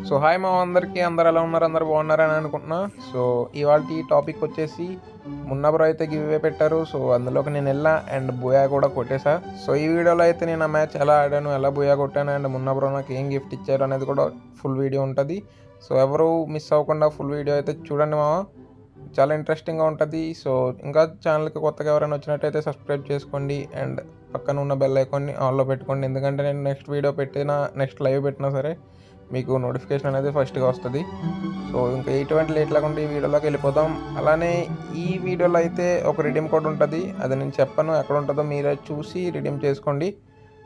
So hi మా అందరికీ, అందరు ఎలా ఉన్నారు? అందరు బాగున్నారని అనుకుంటున్నా. సో ఇవాళ టాపిక్ వచ్చేసి మున్నా బ్రో అయితే గివ్ అవే పెట్టారు. సో అందులోకి నేను వెళ్ళా అండ్ బోయా కూడా కొట్టేసా. సో ఈ వీడియోలో అయితే నేను ఆ మ్యాచ్ ఎలా ఆడాను, ఎలా బోయా కొట్టాను అండ్ మున్నా బ్రో నాకు ఏం గిఫ్ట్ ఇచ్చారు అనేది కూడా ఫుల్ వీడియో ఉంటుంది. సో ఎవరు మిస్ అవ్వకుండా ఫుల్ వీడియో అయితే చూడండి మామ, చాలా ఇంట్రెస్టింగ్గా ఉంటుంది. సో ఇంకా ఛానల్కి కొత్తగా ఎవరైనా వచ్చినట్టయితే సబ్స్క్రైబ్ చేసుకోండి అండ్ పక్కన ఉన్న బెల్ ఐకాన్ని ఆన్లో పెట్టుకోండి. ఎందుకంటే నేను నెక్స్ట్ వీడియో పెట్టినా, నెక్స్ట్ లైవ్ పెట్టినా సరే మీకు నోటిఫికేషన్ అనేది ఫస్ట్గా వస్తుంది. సో ఇంకా ఎటువంటి లేట్ లేకుండా ఈ వీడియోలోకి వెళ్ళిపోదాం. అలానే ఈ వీడియోలో అయితే ఒక రిడీమ్ కోడ్ ఉంటుంది, అది నేను చెప్పను, ఎక్కడ ఉంటుందో మీరే చూసి రిడీమ్ చేసుకోండి.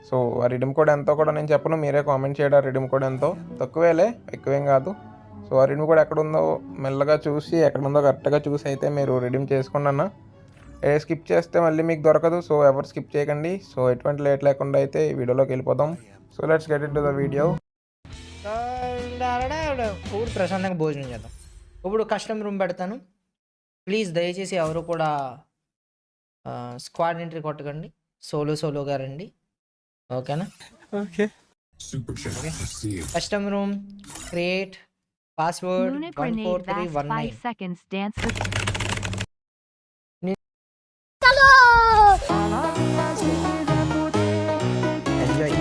సో ఆ రిడీమ్ కోడ్ ఎంతో కూడా నేను చెప్పను, మీరే కామెంట్ చేయడం. ఆ రిడీమ్ కోడ్ ఎంతో తక్కువేలే, ఎక్కువేం కాదు. సో ఆ రిడీమ్ కోడ్ ఎక్కడ ఉందో మెల్లగా చూసి, ఎక్కడ ఉందో కరెక్ట్గా చూసి అయితే మీరు రిడీమ్ చేసుకోండి అన్న. స్కిప్ చేస్తే మళ్ళీ మీకు దొరకదు. సో ఎవరు స్కిప్ చేయకండి. సో ఎటువంటి లేట్ లేకుండా అయితే ఈ వీడియోలోకి వెళ్ళిపోదాం. So let's get in to the video. ఊరు ప్రశాంతంగా భోజనం చేద్దాం. ఇప్పుడు కస్టమ్ రూమ్ పెడతాను. ప్లీజ్ దయచేసి ఎవరు కూడా స్క్వాడ్ ఎంట్రీ కొట్టకండి, సోలోగా రండి, ఓకేనా? Okay. Custom room create password Lunar grenade lasts 5 14319. seconds. Dance with enjoy.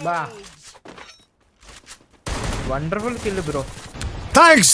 బా wonderful kill bro. Thanks.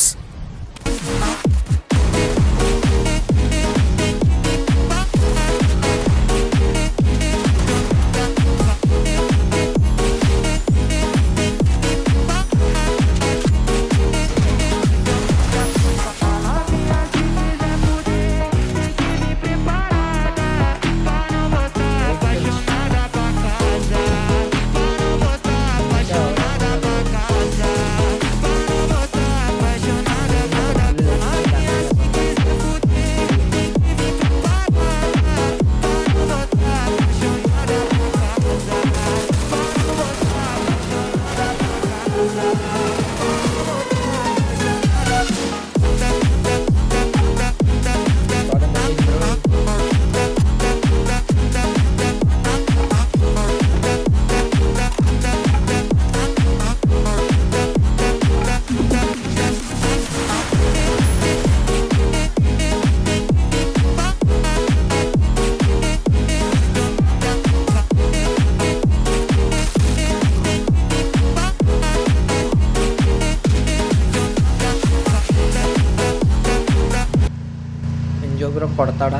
Bro కొడతాడా?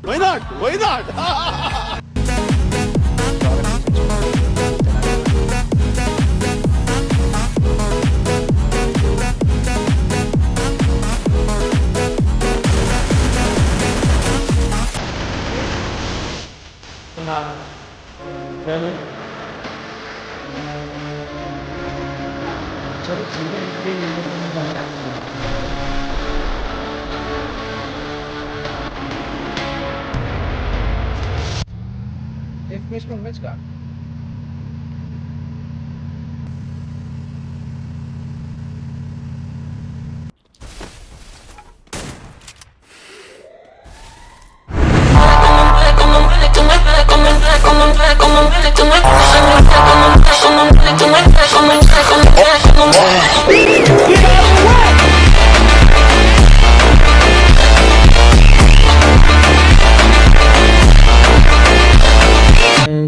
Why not? Why not?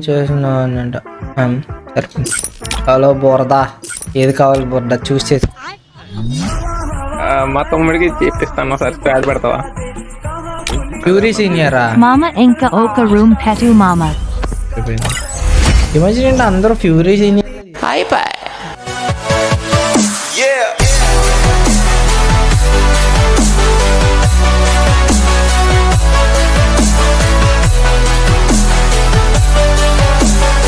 చేసినానంట. హలో బోరదా, ఏది కావాలి బోర్డా? చూస్ చేసి మా తమ్ముడికి చేపిస్తాను, ఒకసారి స్క్వాడ్ పెడతావా? ప్యూరీ సీనియరా? Mama Inka Oka Room Petu Mama. Imagine అందరూ ఫ్యూరీ సీనియర్.